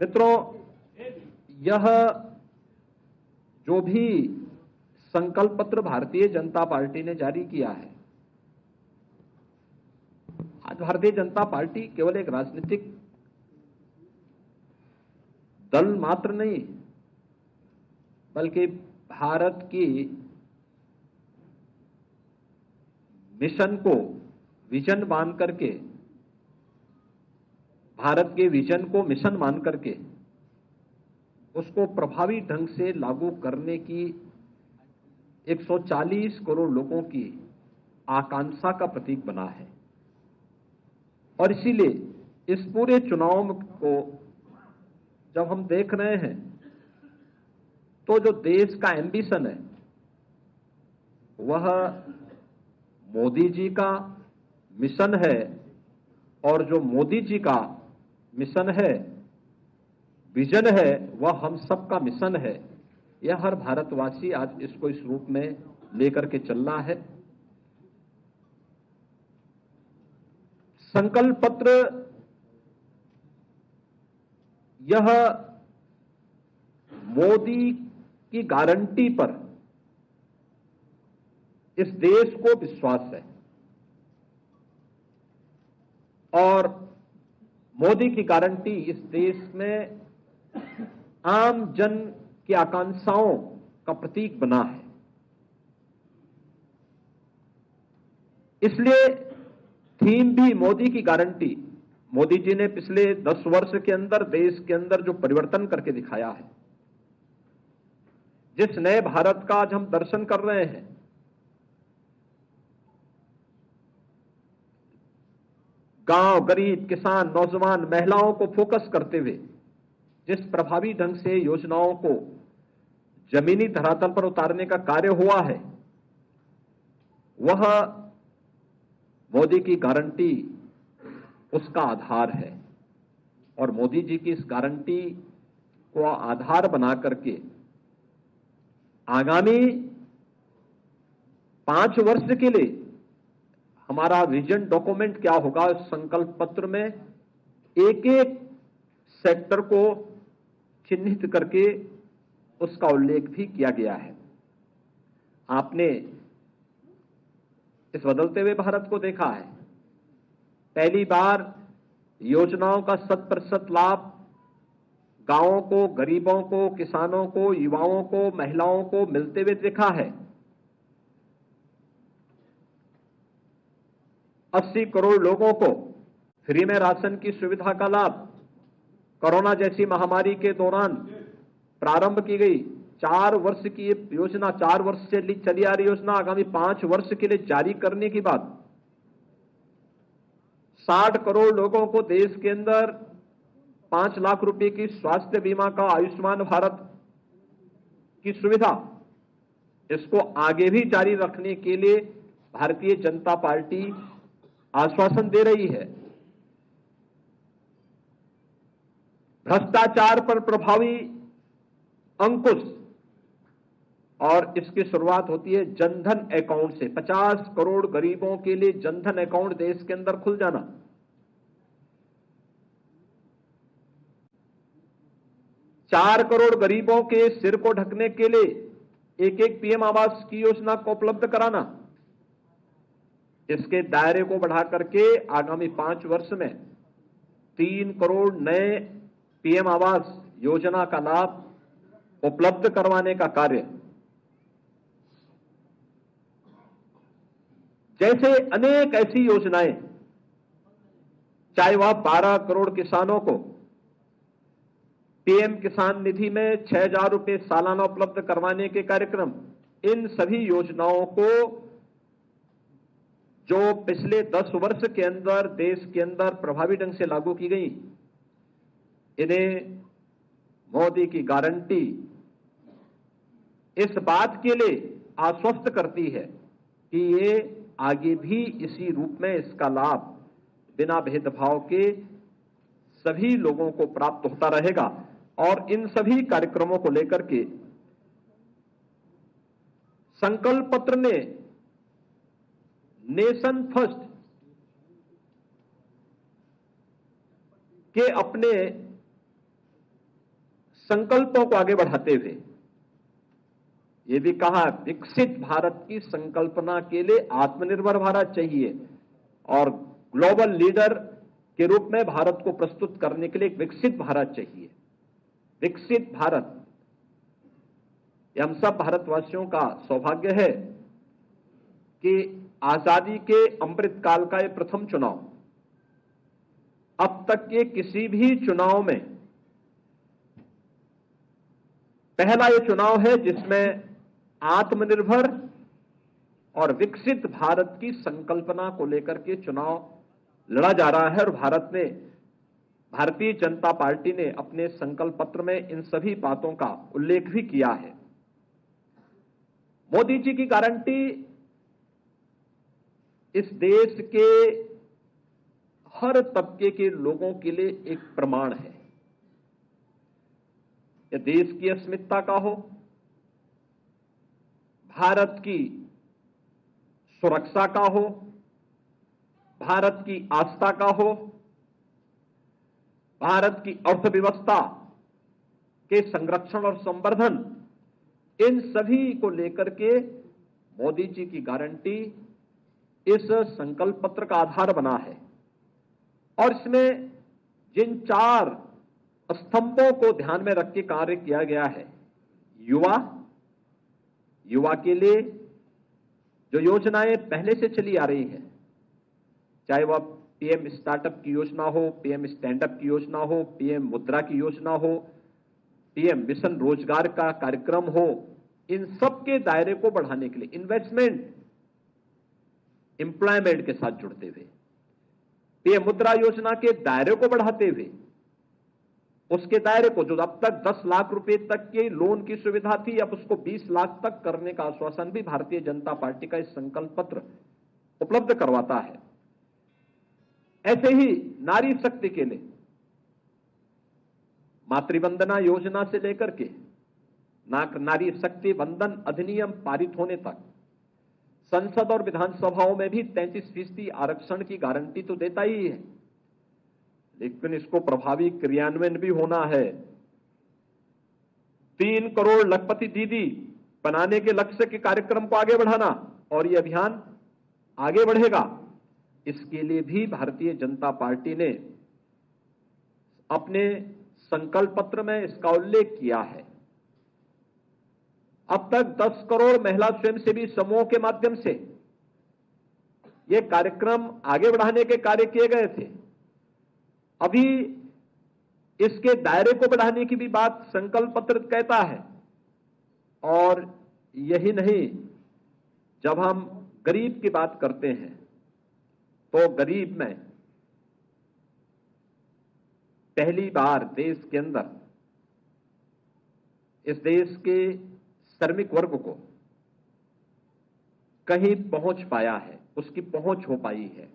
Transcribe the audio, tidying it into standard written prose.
मित्रों, यह जो भी संकल्प पत्र भारतीय जनता पार्टी ने जारी किया है, आज भारतीय जनता पार्टी केवल एक राजनीतिक दल मात्र नहीं, बल्कि भारत की मिशन को विजन मान करके, भारत के विजन को मिशन मान करके उसको प्रभावी ढंग से लागू करने की 140 करोड़ लोगों की आकांक्षा का प्रतीक बना है। और इसीलिए इस पूरे चुनाव को जब हम देख रहे हैं तो जो देश का एम्बिशन है वह मोदी जी का मिशन है, और जो मोदी जी का मिशन है, विजन है, वह हम सबका मिशन है। यह हर भारतवासी आज इसको इस रूप में लेकर के चल रहा है। संकल्प पत्र यह मोदी की गारंटी पर इस देश को विश्वास है, और मोदी की गारंटी इस देश में आम जन की आकांक्षाओं का प्रतीक बना है। इसलिए थीम भी मोदी की गारंटी। मोदी जी ने पिछले 10 वर्ष के अंदर देश के अंदर जो परिवर्तन करके दिखाया है, जिस नए भारत का आज हम दर्शन कर रहे हैं, गांव, गरीब, किसान, नौजवान, महिलाओं को फोकस करते हुए जिस प्रभावी ढंग से योजनाओं को जमीनी धरातल पर उतारने का कार्य हुआ है, वह मोदी की गारंटी उसका आधार है। और मोदी जी की इस गारंटी को आधार बना करके आगामी 5 वर्ष के लिए हमारा विजन डॉक्यूमेंट क्या होगा, इस संकल्प पत्र में एक एक सेक्टर को चिन्हित करके उसका उल्लेख भी किया गया है। आपने इस बदलते हुए भारत को देखा है। पहली बार योजनाओं का 100% लाभ गांवों को, गरीबों को, किसानों को, युवाओं को, महिलाओं को मिलते हुए देखा है। 80 करोड़ लोगों को फ्री में राशन की सुविधा का लाभ कोरोना जैसी महामारी के दौरान प्रारंभ की गई। 4 वर्ष की ये योजना, 4 वर्ष से चली आ रही योजना आगामी 5 वर्ष के लिए जारी करने की बात। 60 करोड़ लोगों को देश के अंदर 5 लाख रुपए की स्वास्थ्य बीमा का आयुष्मान भारत की सुविधा, इसको आगे भी जारी रखने के लिए भारतीय जनता पार्टी आश्वासन दे रही है। भ्रष्टाचार पर प्रभावी अंकुश, और इसकी शुरुआत होती है जनधन अकाउंट से। 50 करोड़ गरीबों के लिए जनधन अकाउंट देश के अंदर खुल जाना। चार करोड़ गरीबों के सिर को ढकने के लिए एक पीएम आवास की योजना को उपलब्ध कराना। इसके दायरे को बढ़ा करके आगामी 5 वर्ष में 3 करोड़ नए पीएम आवास योजना का लाभ उपलब्ध करवाने का कार्य। जैसे अनेक ऐसी योजनाएं, चाहे वह 12 करोड़ किसानों को पीएम किसान निधि में 6,000 रुपए सालाना उपलब्ध करवाने के कार्यक्रम, इन सभी योजनाओं को जो पिछले 10 वर्ष के अंदर देश के अंदर प्रभावी ढंग से लागू की गई, इन्हें मोदी की गारंटी इस बात के लिए आश्वस्त करती है कि ये आगे भी इसी रूप में इसका लाभ बिना भेदभाव के सभी लोगों को प्राप्त होता रहेगा। और इन सभी कार्यक्रमों को लेकर के संकल्प पत्र ने नेशन फर्स्ट के अपने संकल्पों को आगे बढ़ाते हुए ये भी कहा, विकसित भारत की संकल्पना के लिए आत्मनिर्भर भारत चाहिए और ग्लोबल लीडर के रूप में भारत को प्रस्तुत करने के लिए एक विकसित भारत चाहिए। विकसित भारत, ये हम सब भारतवासियों का सौभाग्य है कि आजादी के अमृत काल का ये प्रथम चुनाव, अब तक के किसी भी चुनाव में पहला ये चुनाव है जिसमें आत्मनिर्भर और विकसित भारत की संकल्पना को लेकर के चुनाव लड़ा जा रहा है। और भारतीय जनता पार्टी ने अपने संकल्प पत्र में इन सभी बातों का उल्लेख भी किया है। मोदी जी की गारंटी इस देश के हर तबके के लोगों के लिए एक प्रमाण है। यह देश की अस्मिता का हो, भारत की सुरक्षा का हो, भारत की आस्था का हो, भारत की अर्थव्यवस्था के संरक्षण और संवर्धन, इन सभी को लेकर के मोदी जी की गारंटी इस संकल्प पत्र का आधार बना है। और इसमें जिन 4 स्तंभों को ध्यान में रख के कार्य किया गया है, युवा के लिए जो योजनाएं पहले से चली आ रही हैं, चाहे वह पीएम स्टार्टअप की योजना हो, पीएम स्टैंडअप की योजना हो, पीएम मुद्रा की योजना हो, पीएम मिशन रोजगार का कार्यक्रम हो, इन सब के दायरे को बढ़ाने के लिए इन्वेस्टमेंट, एम्प्लॉयमेंट के साथ जुड़ते हुए, पीएम मुद्रा योजना के दायरे को बढ़ाते हुए, उसके दायरे को जो अब तक 10 लाख रुपए तक के लोन की सुविधा थी, अब उसको 20 लाख तक करने का आश्वासन भी भारतीय जनता पार्टी का इस संकल्प पत्र उपलब्ध करवाता है। ऐसे ही नारी शक्ति के लिए मातृवंदना योजना से लेकर के नारी शक्ति वंदन अधिनियम पारित होने तक संसद और विधानसभाओं में भी 33% आरक्षण की गारंटी तो देता ही है, लेकिन इसको प्रभावी क्रियान्वयन भी होना है। 3 करोड़ लखपति दीदी बनाने के लक्ष्य के कार्यक्रम को आगे बढ़ाना, और यह अभियान आगे बढ़ेगा। इसके लिए भी भारतीय जनता पार्टी ने अपने संकल्प पत्र में इसका उल्लेख किया है। अब तक 10 करोड़ महिला स्वयंसेवी समूहों के माध्यम से यह कार्यक्रम आगे बढ़ाने के कार्य किए गए थे। अभी इसके दायरे को बढ़ाने की भी बात संकल्प पत्र कहता है। और यही नहीं, जब हम गरीब की बात करते हैं तो गरीब में पहली बार देश के अंदर, इस देश के श्रमिक वर्ग को कहीं पहुंच पाया है, उसकी पहुंच हो पाई है।